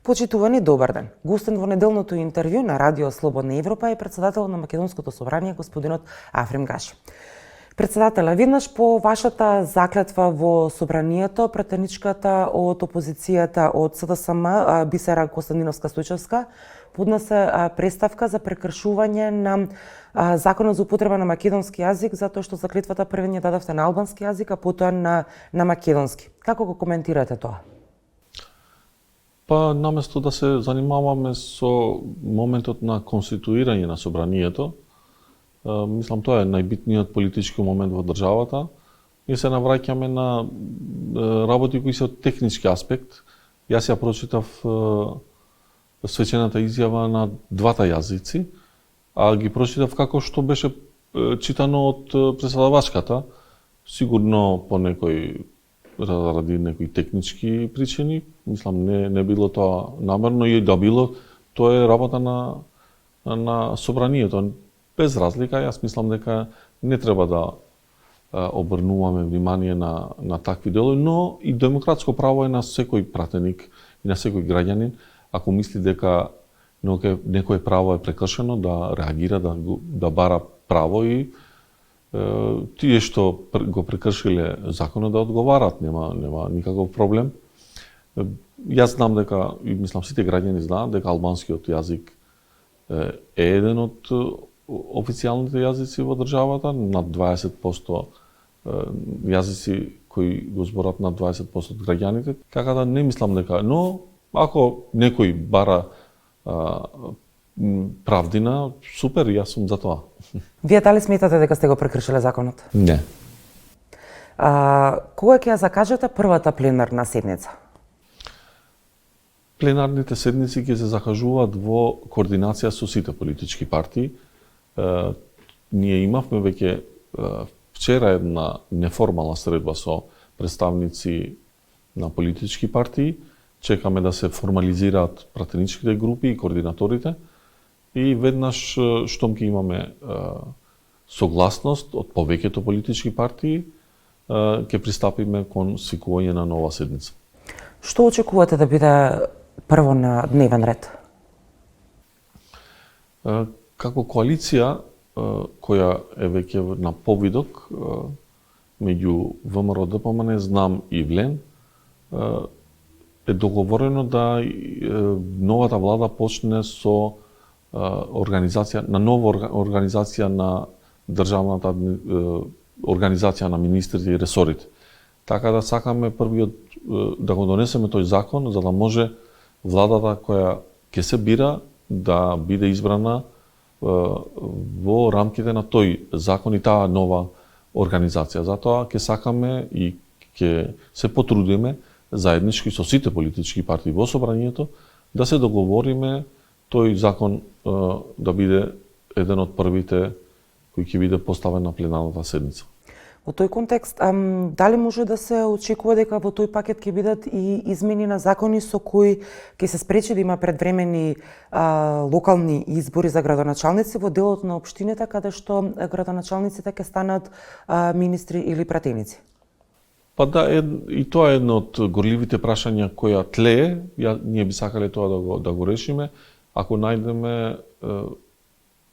Почитувани, добар ден. Гостен во неделното интервју на Радио Слободна Европа е председател на Македонското собрание господинот Африм Гаши. Председателя, веднаш по вашата заклетва во собранието, пратеничката од опозицијата од СДСМ Бисера Костадиновска-Стојчевска поднесе представка за прекршување на Законот за употреба на македонски јазик, затоа што заклетвата првен ја дадовте на албански јазик, а потоа на македонски. Како го коментирате тоа? Па, наместо да се занимаваме со моментот на конституирање на собранието, мислам тоа е најбитниот политички момент во државата, ние се навраќаме на работи кои се од технички аспект. Јас ја прочитав свечената изјава на двата јазици, а ги прочитав како што беше читано од преседавачката, сигурно по ради некои технички причини, мислам не било тоа намерно и да било, тоа е работа на собранието. Без разлика, јас мислам дека не треба да обрнуваме внимание на такви делови, но и демократско право е на секој пратеник и на секој граѓанин, ако мисли дека некое право е прекршено, да реагира, да бара право и тие што го прекршиле законот да одговарат, нема никаков проблем. Јас знам дека, и мислам сите граѓани знаат дека албанскиот јазик е еден од официјалните јазици во државата, над 20% јазици кои го зборат над 20% од граѓаните, така да не мислам дека, но ако некој бара правдина, супер, јас сум за тоа. Вие дали сметате дека сте го прекршиле законот? Не. Кога ќе ја закажете првата пленарна седница? Пленарните седници ќе се закажуваат во координација со сите политички партии. Ние имавме веќе вчера една неформална средба со представници на политички партии. Чекаме да се формализираат пратеничките групи и координаторите. И веднаш штом ќе имаме согласност од повеќето политички партии, ќе пристапиме кон свикување на нова седница. Што очекувате да биде прво на дневен ред? Како коалиција која е веќе на повидок меѓу ВМРО ДПМН, знам и ВЛЕН, е договорено да новата влада почне со нова организација на државната организација на министрите и ресорите. Така да сакаме првиот да го донесеме тој закон за да може владата која ќе се бира да биде избрана во рамките на тој закон и таа нова организација. Затоа ќе сакаме и ќе се потрудиме заеднички со сите политички партии во собранието да се договориме тој закон да биде еден од првите кој ќе биде поставен на пленарната седница. Во тој контекст, дали може да се очекува дека во тој пакет ќе бидат и измени на закони со кои ќе се спречи да има предвремени локални избори за градоначалници во делот на општините каде што градоначалниците ќе станат министри или пратеници? Па да, и тоа е едно од горливите прашања која тлее. Ние би сакале тоа да го решиме. Ако најдеме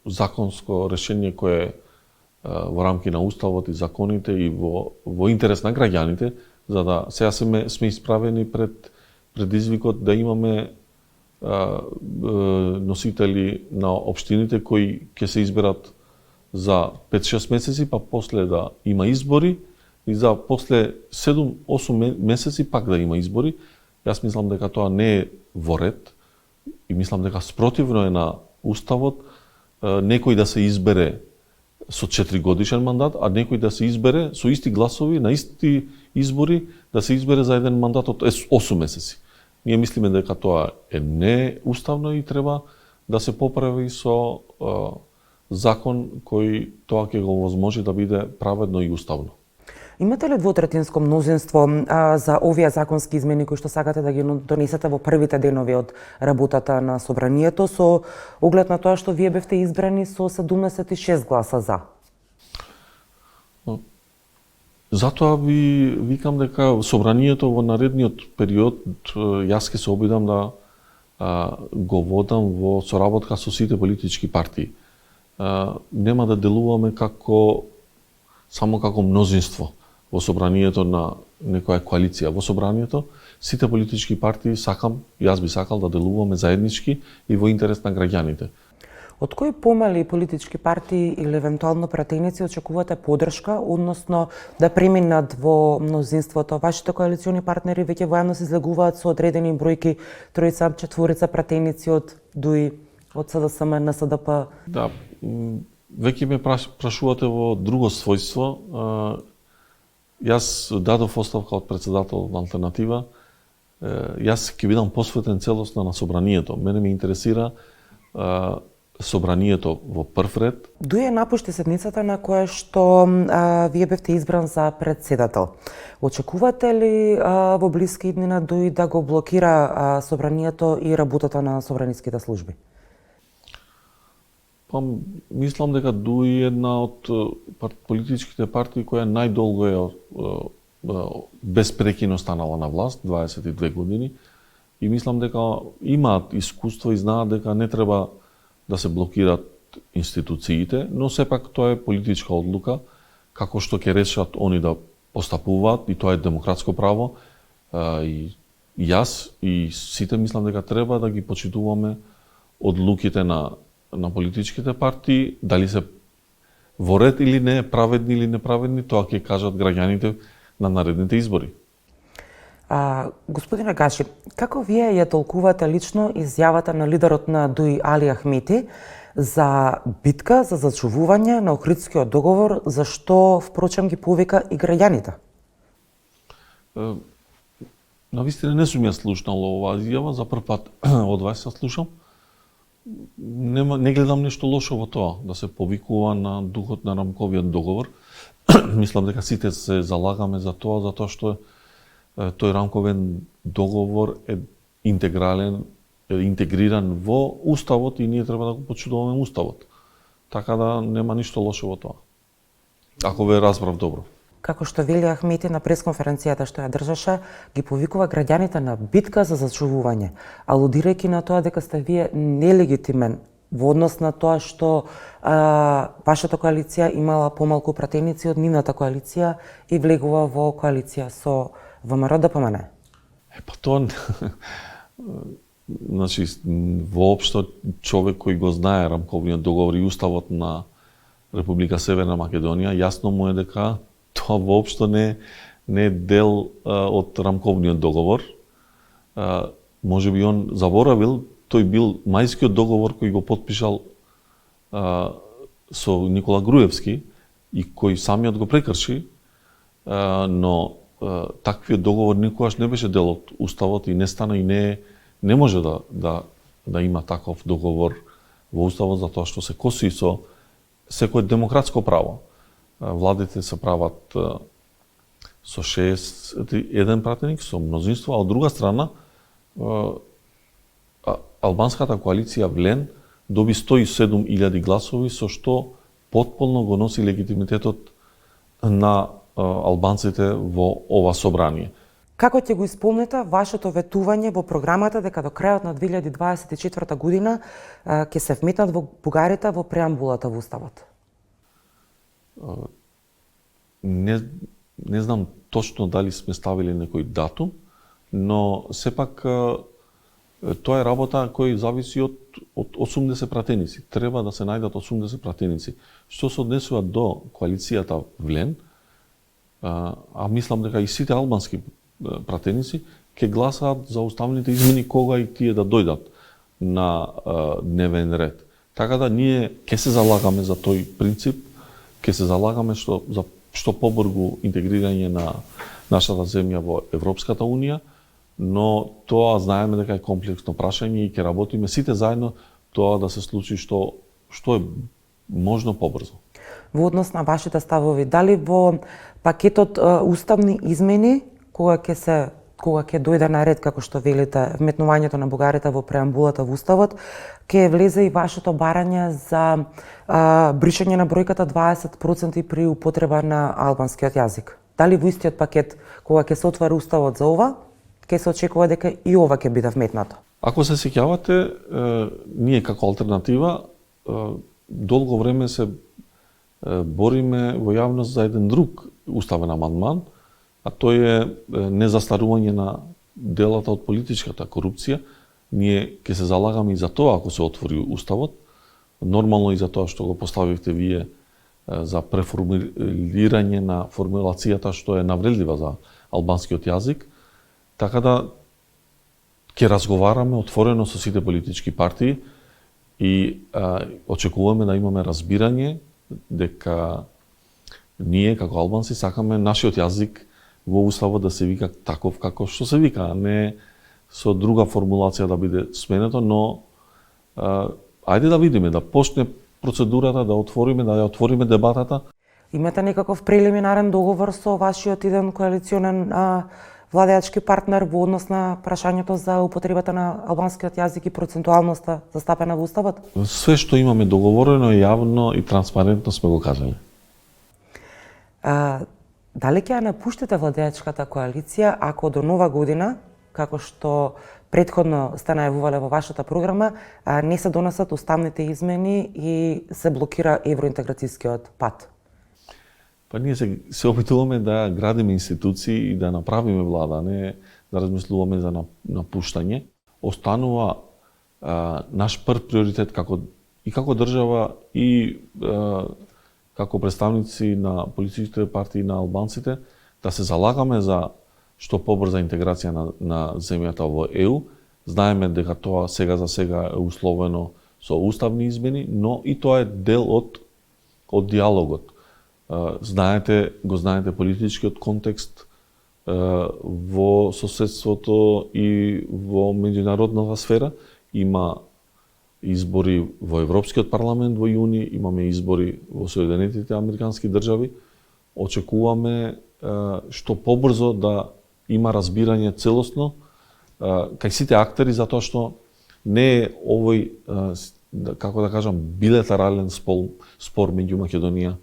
законско решение кое е во рамки на уставот и законите и во интерес на граѓаните, за да сега сме исправени пред предизвикот да имаме носители на општините кои ќе се изберат за 5-6 месеци, па после да има избори и за после 7-8 месеци пак да има избори. Јас мислам дека тоа не е во ред и мислам дека спротивно е на уставот некој да се избере со 4 годишен мандат, а некој да се избере со исти гласови на исти избори да се избере за еден мандат од 8 месеци. Ние мислиме дека тоа е неуставно и треба да се поправи со закон кој тоа ќе го возможи да биде праведно и уставно. Имате ли двотретинско мнозинство за овие законски измени кои што сакате да ги донесете во првите денови од работата на собранието, со оглед на тоа што вие бевте избрани со 76 гласа за? Затоа ви викам дека собранието во наредниот период јас ќе се обидам да го водам во соработка со сите политички партии. Нема да делуваме само како мнозинство во собранието на некоја коалиција. Во собранието сите политички партии јас би сакал да делуваме заеднички и во интерес на граѓаните. Од кои помали политички партии или евентуално пратеници очекувате поддршка, односно да преминат во мнозинството? Вашите коалициони партнери веќе воедно се излегуваат со одредени бројки, тројца, четворица пратеници од ДУИ, од СДСМ, НСДП. Да, веќе ме прашувате во друго својство. Јас дадов оставка од председател на Алтернатива. Јас ќе бидам посветен целосно на собранието. Мене ме интересира собранието во прв ред. ДУИ напушти седницата на која што вие бевте избран за председател. Очекувате ли во блиски дни на ДУИ да го блокира собранието и работата на собраниските служби? Па, мислам дека ДУИ е една од политичките партии која најдолго е безпрекино станала на власт, 22 години, и мислам дека имаат искуство и знаат дека не треба да се блокираат институциите, но сепак тоа е политичка одлука, како што ќе решат они да постапуваат, и тоа е демократско право. И јас и сите мислам дека треба да ги почитуваме одлуките на политичките партии, дали се во ред или не, праведни или неправедни, тоа ќе кажат граѓаните на наредните избори. Господине Гаши, како вие ја толкувате лично изјавата на лидерот на ДУИ Али Ахмети за битка за зачувување на Охридскиот договор, за што впрочем ги повика и граѓаните? Навистина не сум ја слушнал оваа изјава, за прв пат од вас ја слушам. Не гледам нешто лошо во тоа, да се повикува на духот на рамковиот договор. Мислам дека сите се залагаме за тоа, затоа што тој рамковен договор е интегриран во Уставот и ние треба да го почитуваме Уставот. Така да нема ништо лошо во тоа. Ако ве разбрав добро. Како што вели Ахмети на пресконференцијата што ја држаше, ги повикува граѓаните на битка за зачувување, алудирајќи на тоа дека сте вие нелегитимен во однос на тоа што вашата коалиција имала помалку пратеници од нивната коалиција и влегува во коалиција со ВМРО ДПМН. Па тоа значи воопшто човек кој го знае рамковниот договор и уставот на Република Северна Македонија, јасно му е дека тоа воопшто не е дел од рамковниот договор. Може би он заборавил, тој бил мајскиот договор кој го потпишал со Никола Груевски и кој самиот го прекрши, но таквиот договор никогаш не беше дел од уставот и не стана и не може да има таков договор во уставот, затоа што се коси со секое демократско право. Владите се прават со 61 пратеник, со мнозинство, а од друга страна албанската коалиција Влен доби 107.000 гласови, со што потполно го носи легитимитетот на албанците во ова собрание. Како ќе го исполните вашето ветување во програмата дека до крајот на 2024 година ќе се вметнат во бугарите во преамбулата во Уставот? Не знам точно дали сме ставили некој датум, но сепак тоа е работа која зависи од 80 пратеници. Треба да се најдат 80 пратеници. Што се однесува до коалицијата Влен, а мислам дека и сите албански пратеници ќе гласаат за уставните измени кога и тие да дојдат на дневен ред. Така да ние ќе се залагаме за тој принцип, ќе се залагаме за што побрзо интегрирање на нашата земја во Европската унија, но тоа знаеме дека е комплексно прашање и ќе работиме сите заедно тоа да се случи што е можно побрзо. Во однос на вашите ставови, дали во пакетот уставни измени кога ќе дојде на ред, како што велите, вметнувањето на бугарите во преамбулата во Уставот, ќе влезе и вашето барање за бришање на бројката 20% при употреба на албанскиот јазик? Дали во истиот пакет, кога ќе се отвори Уставот за ова, ќе се очекува дека и ова ќе биде вметнато? Ако се сеќавате, ние како алтернатива долго време се бориме во јавност за еден друг уставен амандман, а тој е незастарување на делата од политичката корупција. Ние ќе се залагаме и за тоа ако се отвори уставот, нормално и за тоа што го поставивте вие за преформулирање на формулацијата што е навредлива за албанскиот јазик, така да ќе разговараме отворено со сите политички партии и очекуваме да имаме разбирање дека ние како албанци сакаме нашиот јазик во уставот да се вика таков како што се вика, а не со друга формулација да биде сменето, но ајде да видиме, да почне процедурата, да ја отвориме дебатата. Имате некаков прелиминарен договор со вашиот еден коалиционен владеачки партнер во однос на прашањето за употребата на албанскиот јазик и процентуалноста застапена во уставот? Све што имаме договорено јавно и транспарентно сме го кажали. Дали ќе ја напуштите владеачката коалиција ако до нова година, како што претходно сте најавувале во вашата програма, не се донесат уставните измени и се блокира евроинтеграцијскиот пат? Па ние се опитуваме да градиме институции и да направиме влада, не да размислуваме за напуштање. Останува наш прв приоритет како држава и како представници на политичките партии на албанците да се залагаме за што побрза интеграција на земјата во ЕУ. Знаеме дека тоа сега за сега е условено со уставни измени, но и тоа е дел од диалогот. Го знаете политичкиот контекст во соседството и во меѓународната сфера. Има избори во Европскиот парламент во јуни, имаме избори во Соединетите Американски држави. Очекуваме што побрзо да има разбирање целосно кај сите актери, затоа што не е овој, како да кажам, билатерален спор меѓу Македонија,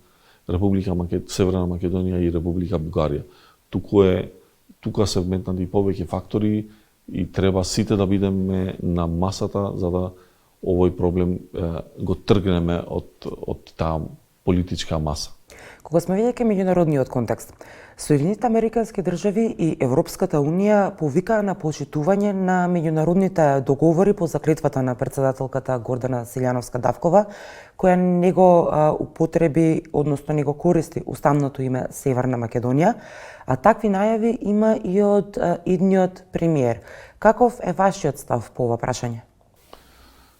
Северна Македонија и Република Бугарија. Тука се вметнати повеќе фактори и треба сите да бидеме на масата за да овој проблем го тргнеме од таа политичка маса. Кога сме веќе меѓународниот контекст, Соединетите Американски држави и Европската унија повикаа на почитување на меѓународните договори по заклетвата на председателката Гордана Силјановска-Давкова, која не го употреби, односно не го користи уставното име Северна Македонија, а такви најави има и од идниот премиер. Каков е вашиот став по ова прашање?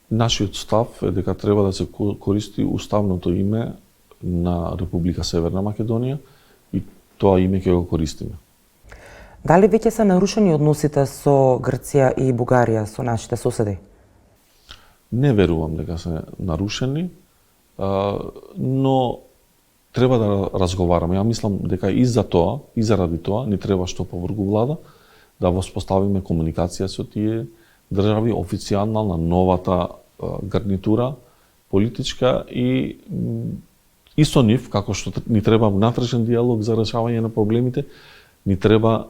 Нашиот став е дека треба да се користи уставното име на Република Северна Македонија и тоа име ќе го користиме. Дали веќе се нарушени односите со Грција и Бугарија, со нашите соседи? Не верувам дека се нарушени, но треба да разговараме. Ја мислам дека и за тоа, и заради тоа, ни треба што повргу влада да воспоставиме комуникација со тие држави официјална на новата гарнитура политичка и со нив, како што ни треба внатрешен диалог за решавање на проблемите, ни треба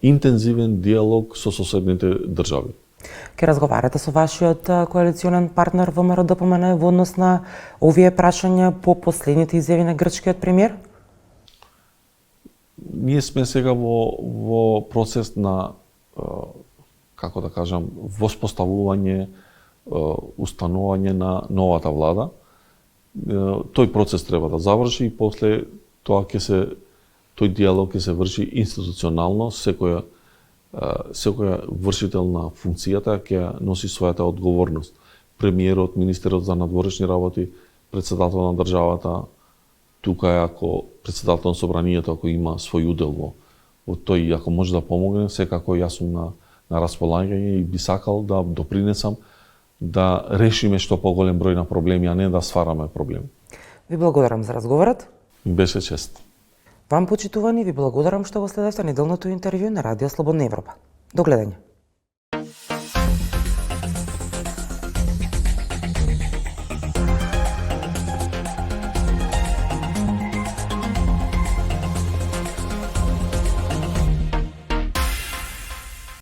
интензивен диалог со соседните држави. Ке разговарате со вашиот коалиционен партнер ВМРО ДПМН во однос на овие прашања по последните изјави на грчкиот премиер? Ние сме сега во процес на, како да кажам, воспоставување, установање на новата влада. Тој процес треба да заврши и после тоа тој диалог ќе се врши институционално, секоја вршител на функцијата ќе носи својата одговорност. Премиерот, министерот за надворешни работи, председател на државата, тука е ако председател на собранието, ако има свој удел во тој, ако може да помогне, секако јас сум на располагање и би сакал да допринесам да решиме што поголем број на проблеми, а не да свараме проблеми. Ви благодарам за разговорот. Ми беше чест. Вам, почитувани, ви благодарам што го следевте неделното интервју на Радио Слободна Европа. До гледање.